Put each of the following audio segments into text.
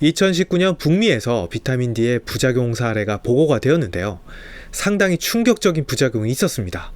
2019년 북미에서 비타민 D의 부작용 사례가 보고가 되었는데요. 상당히 충격적인 부작용이 있었습니다.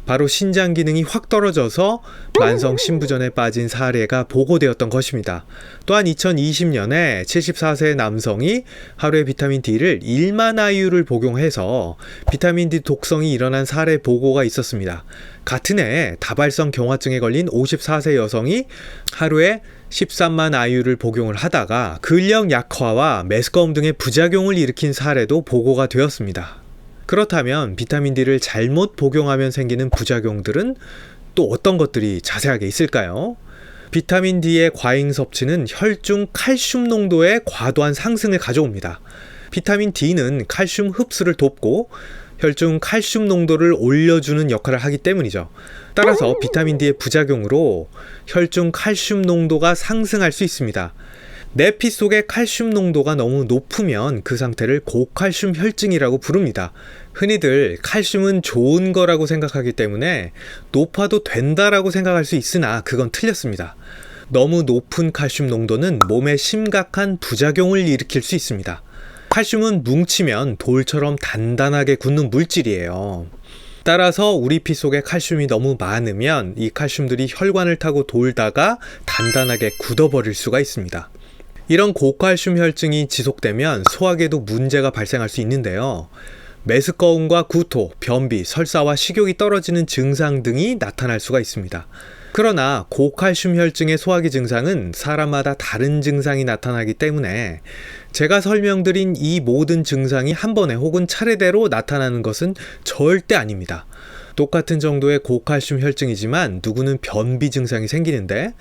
바로 신장 기능이 확 떨어져서 만성 신부전에 빠진 사례가 보고되었던 것입니다. 또한 2020년에 74세 남성이 하루에 비타민 D를 1만 IU를 복용해서 비타민 D 독성이 일어난 사례 보고가 있었습니다. 같은 해에 다발성 경화증에 걸린 54세 여성이 하루에 13만 IU를 복용을 하다가 근력 약화와 메스꺼움 등의 부작용을 일으킨 사례도 보고가 되었습니다. 그렇다면 비타민 D를 잘못 복용하면 생기는 부작용들은 또 어떤 것들이 자세하게 있을까요? 비타민 D의 과잉 섭취는 혈중 칼슘 농도의 과도한 상승을 가져옵니다. 비타민 D는 칼슘 흡수를 돕고 혈중 칼슘 농도를 올려주는 역할을 하기 때문이죠. 따라서 비타민 D의 부작용으로 혈중 칼슘 농도가 상승할 수 있습니다. 내 피 속의 칼슘 농도가 너무 높으면 그 상태를 고칼슘 혈증이라고 부릅니다. 흔히들 칼슘은 좋은 거라고 생각하기 때문에 높아도 된다라고 생각할 수 있으나 그건 틀렸습니다. 너무 높은 칼슘 농도는 몸에 심각한 부작용을 일으킬 수 있습니다. 칼슘은 뭉치면 돌처럼 단단하게 굳는 물질이에요. 따라서 우리 피 속에 칼슘이 너무 많으면 이 칼슘들이 혈관을 타고 돌다가 단단하게 굳어버릴 수가 있습니다. 이런 고칼슘 혈증이 지속되면 소화계도 문제가 발생할 수 있는데요. 메스꺼움과 구토, 변비, 설사와 식욕이 떨어지는 증상 등이 나타날 수가 있습니다. 그러나 고칼슘 혈증의 소화기 증상은 사람마다 다른 증상이 나타나기 때문에 제가 설명드린 이 모든 증상이 한 번에 혹은 차례대로 나타나는 것은 절대 아닙니다. 똑같은 정도의 고칼슘 혈증이지만 누구는 변비 증상이 생기는데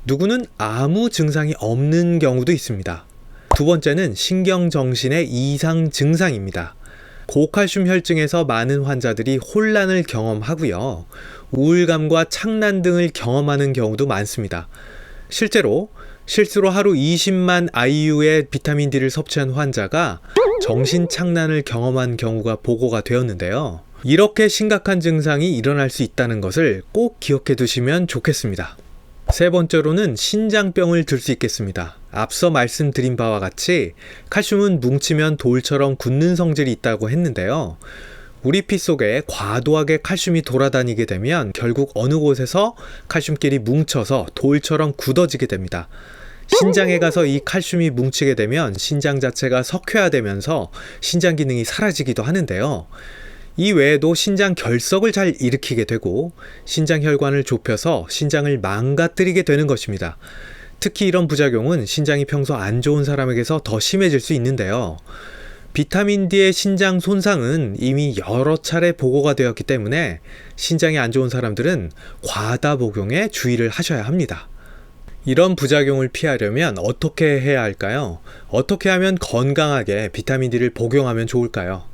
누구는 아무 증상이 없는 경우도 있습니다. 두 번째는 신경정신의 이상 증상입니다. 고칼슘 혈증에서 많은 환자들이 혼란을 경험하고요. 우울감과 착란 등을 경험하는 경우도 많습니다. 실제로 실수로 하루 20만 IU의 비타민 D를 섭취한 환자가 정신착란을 경험한 경우가 보고가 되었는데요. 이렇게 심각한 증상이 일어날 수 있다는 것을 꼭 기억해 두시면 좋겠습니다. 세 번째로는 신장병을 들 수 있겠습니다. 앞서 말씀드린 바와 같이 칼슘은 뭉치면 돌처럼 굳는 성질이 있다고 했는데요. 우리 피 속에 과도하게 칼슘이 돌아다니게 되면 결국 어느 곳에서 칼슘끼리 뭉쳐서 돌처럼 굳어지게 됩니다. 신장에 가서 이 칼슘이 뭉치게 되면 신장 자체가 석회화되면서 신장 기능이 사라지기도 하는데요. 이 외에도 신장 결석을 잘 일으키게 되고 신장 혈관을 좁혀서 신장을 망가뜨리게 되는 것입니다. 특히 이런 부작용은 신장이 평소 안 좋은 사람에게서 더 심해질 수 있는데요. 비타민 D의 신장 손상은 이미 여러 차례 보고가 되었기 때문에 신장이 안 좋은 사람들은 과다 복용에 주의를 하셔야 합니다. 이런 부작용을 피하려면 어떻게 해야 할까요? 어떻게 하면 건강하게 비타민 D를 복용하면 좋을까요?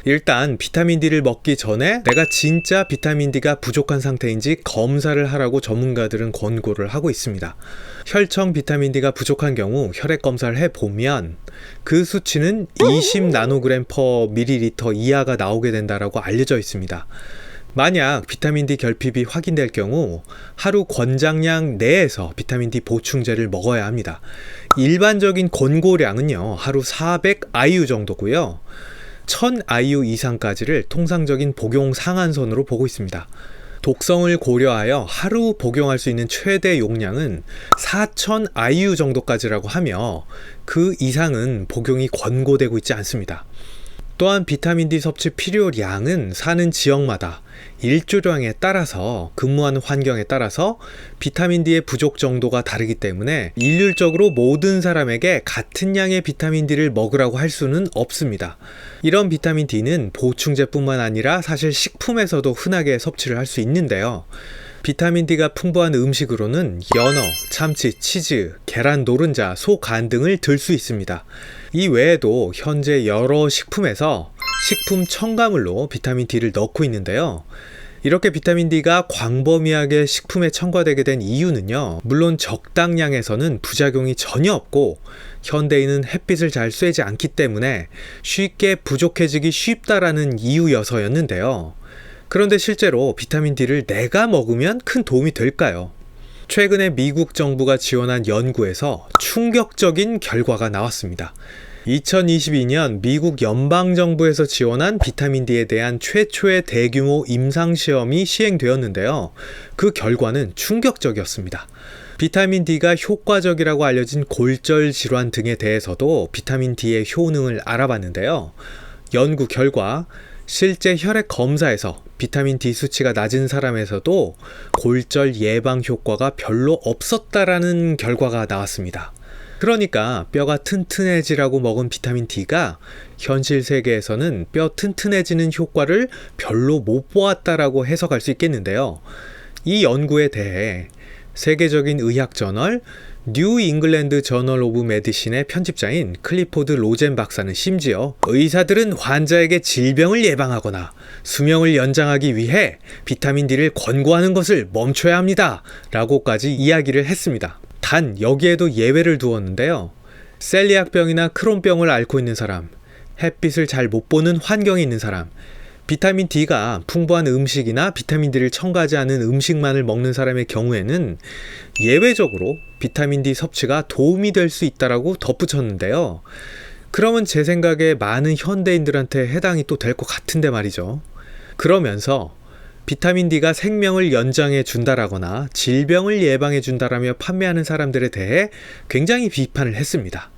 일단 비타민 D를 먹기 전에 내가 진짜 비타민 D가 부족한 상태인지 검사를 하라고 전문가들은 권고를 하고 있습니다. 혈청 비타민 D가 부족한 경우 혈액 검사를 해보면 그 수치는 20 나노그램 퍼 밀리리터 이하가 나오게 된다고 알려져 있습니다. 만약 비타민 D 결핍이 확인될 경우 하루 권장량 내에서 비타민 D 보충제를 먹어야 합니다. 일반적인 권고량은요, 하루 400 IU 정도고요. 1000 IU 이상까지를 통상적인 복용 상한선으로 보고 있습니다. 독성을 고려하여 하루 복용할 수 있는 최대 용량은 4000 IU 정도까지라고 하며 그 이상은 복용이 권고되고 있지 않습니다. 또한 비타민 D 섭취 필요량은 사는 지역마다 일조량에 따라서 근무하는 환경에 따라서 비타민 D의 부족 정도가 다르기 때문에 일률적으로 모든 사람에게 같은 양의 비타민 D를 먹으라고 할 수는 없습니다. 이런 비타민 D는 보충제뿐만 아니라 사실 식품에서도 흔하게 섭취를 할 수 있는데요. 비타민 D가 풍부한 음식으로는 연어, 참치, 치즈, 계란 노른자, 소 간 등을 들 수 있습니다. 이 외에도 현재 여러 식품에서 식품 첨가물로 비타민 D를 넣고 있는데요. 이렇게 비타민 D가 광범위하게 식품에 첨가되게 된 이유는요, 물론 적당량에서는 부작용이 전혀 없고 현대인은 햇빛을 잘 쐬지 않기 때문에 쉽게 부족해지기 쉽다라는 이유여서였는데요. 그런데 실제로 비타민 D를 내가 먹으면 큰 도움이 될까요? 최근에 미국 정부가 지원한 연구에서 충격적인 결과가 나왔습니다. 2022년 미국 연방정부에서 지원한 비타민 D에 대한 최초의 대규모 임상시험이 시행되었는데요. 그 결과는 충격적이었습니다. 비타민 D가 효과적이라고 알려진 골절 질환 등에 대해서도 비타민 D의 효능을 알아봤는데요. 연구 결과 실제 혈액 검사에서 비타민 D 수치가 낮은 사람에서도 골절 예방 효과가 별로 없었다라는 결과가 나왔습니다. 그러니까 뼈가 튼튼해지라고 먹은 비타민 D가 현실 세계에서는 뼈 튼튼해지는 효과를 별로 못 보았다라고 해석할 수 있겠는데요. 이 연구에 대해 세계적인 의학 저널 뉴 잉글랜드 저널 오브 메디신의 편집자인 클리포드 로젠 박사는 심지어 의사들은 환자에게 질병을 예방하거나 수명을 연장하기 위해 비타민 D를 권고하는 것을 멈춰야 합니다 라고까지 이야기를 했습니다. 단 여기에도 예외를 두었는데요. 셀리악병이나 크론병을 앓고 있는 사람, 햇빛을 잘 못 보는 환경에 있는 사람, 비타민 D가 풍부한 음식이나 비타민 D를 첨가하지 않은 음식만을 먹는 사람의 경우에는 예외적으로 비타민 D 섭취가 도움이 될 수 있다라고 덧붙였는데요. 그러면 제 생각에 많은 현대인들한테 해당이 또 될 것 같은데 말이죠. 그러면서 비타민 D가 생명을 연장해 준다라거나 질병을 예방해 준다라며 판매하는 사람들에 대해 굉장히 비판을 했습니다.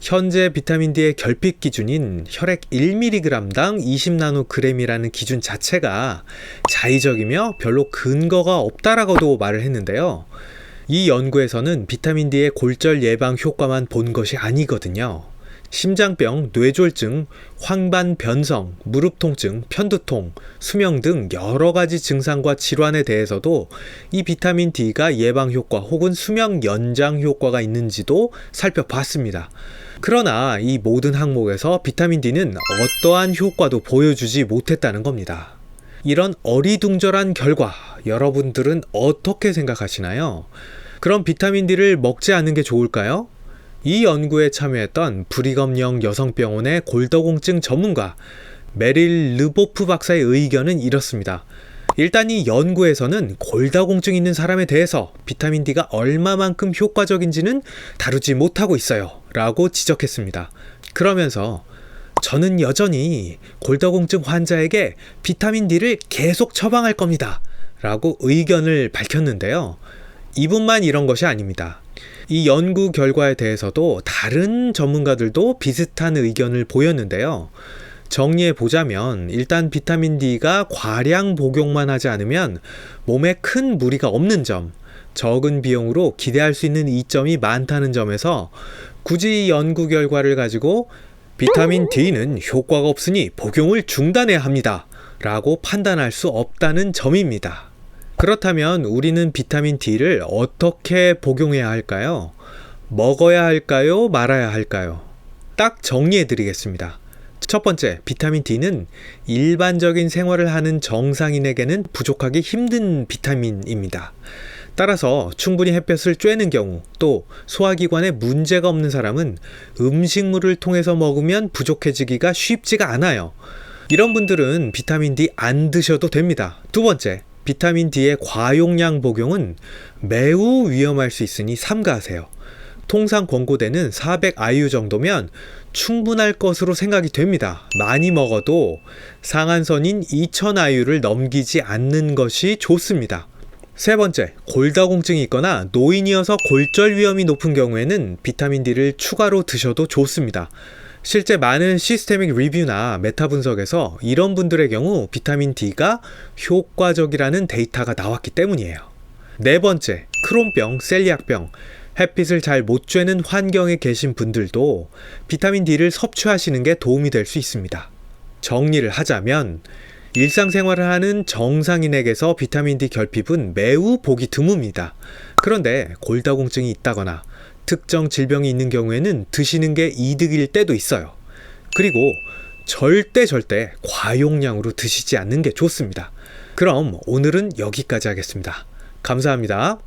현재 비타민 D의 결핍 기준인 혈액 1mg당 20나노그램이라는 기준 자체가 자의적이며 별로 근거가 없다라고도 말을 했는데요. 이 연구에서는 비타민 D의 골절 예방 효과만 본 것이 아니거든요. 심장병, 뇌졸중, 황반 변성, 무릎 통증, 편두통, 수명 등 여러 가지 증상과 질환에 대해서도 이 비타민 D가 예방 효과 혹은 수명 연장 효과가 있는지도 살펴봤습니다. 그러나 이 모든 항목에서 비타민 D는 어떠한 효과도 보여주지 못했다는 겁니다. 이런 어리둥절한 결과, 여러분들은 어떻게 생각하시나요? 그럼 비타민 D를 먹지 않는 게 좋을까요? 이 연구에 참여했던 브리검영 여성병원의 골다공증 전문가 메릴 르보프 박사의 의견은 이렇습니다. 일단 이 연구에서는 골다공증 있는 사람에 대해서 비타민 D가 얼마만큼 효과적인지는 다루지 못하고 있어요 라고 지적했습니다. 그러면서 저는 여전히 골다공증 환자에게 비타민 D를 계속 처방할 겁니다 라고 의견을 밝혔는데요. 이분만 이런 것이 아닙니다. 이 연구 결과에 대해서도 다른 전문가들도 비슷한 의견을 보였는데요. 정리해 보자면 일단 비타민 D가 과량 복용만 하지 않으면 몸에 큰 무리가 없는 점, 적은 비용으로 기대할 수 있는 이점이 많다는 점에서 굳이 이 연구 결과를 가지고 비타민 D는 효과가 없으니 복용을 중단해야 합니다 라고 판단할 수 없다는 점입니다. 그렇다면 우리는 비타민 D를 어떻게 복용해야 할까요? 먹어야 할까요? 말아야 할까요? 딱 정리해 드리겠습니다. 첫 번째, 비타민 D는 일반적인 생활을 하는 정상인에게는 부족하기 힘든 비타민입니다. 따라서 충분히 햇볕을 쬐는 경우, 또 소화기관에 문제가 없는 사람은 음식물을 통해서 먹으면 부족해지기가 쉽지가 않아요. 이런 분들은 비타민 D 안 드셔도 됩니다. 두 번째, 비타민 D의 과용량 복용은 매우 위험할 수 있으니 삼가하세요. 통상 권고되는 400IU 정도면 충분할 것으로 생각이 됩니다. 많이 먹어도 상한선인 2000IU를 넘기지 않는 것이 좋습니다. 세 번째, 골다공증이 있거나 노인이어서 골절 위험이 높은 경우에는 비타민 D를 추가로 드셔도 좋습니다. 실제 많은 시스테믹 리뷰나 메타 분석에서 이런 분들의 경우 비타민 D가 효과적이라는 데이터가 나왔기 때문이에요. 네 번째, 크론병, 셀리악병, 햇빛을 잘 못 쬐는 환경에 계신 분들도 비타민 D를 섭취하시는 게 도움이 될 수 있습니다. 정리를 하자면 일상생활을 하는 정상인에게서 비타민 D 결핍은 매우 보기 드뭅니다. 그런데 골다공증이 있다거나 특정 질병이 있는 경우에는 드시는 게 이득일 때도 있어요. 그리고 절대 과용량으로 드시지 않는 게 좋습니다. 그럼 오늘은 여기까지 하겠습니다. 감사합니다.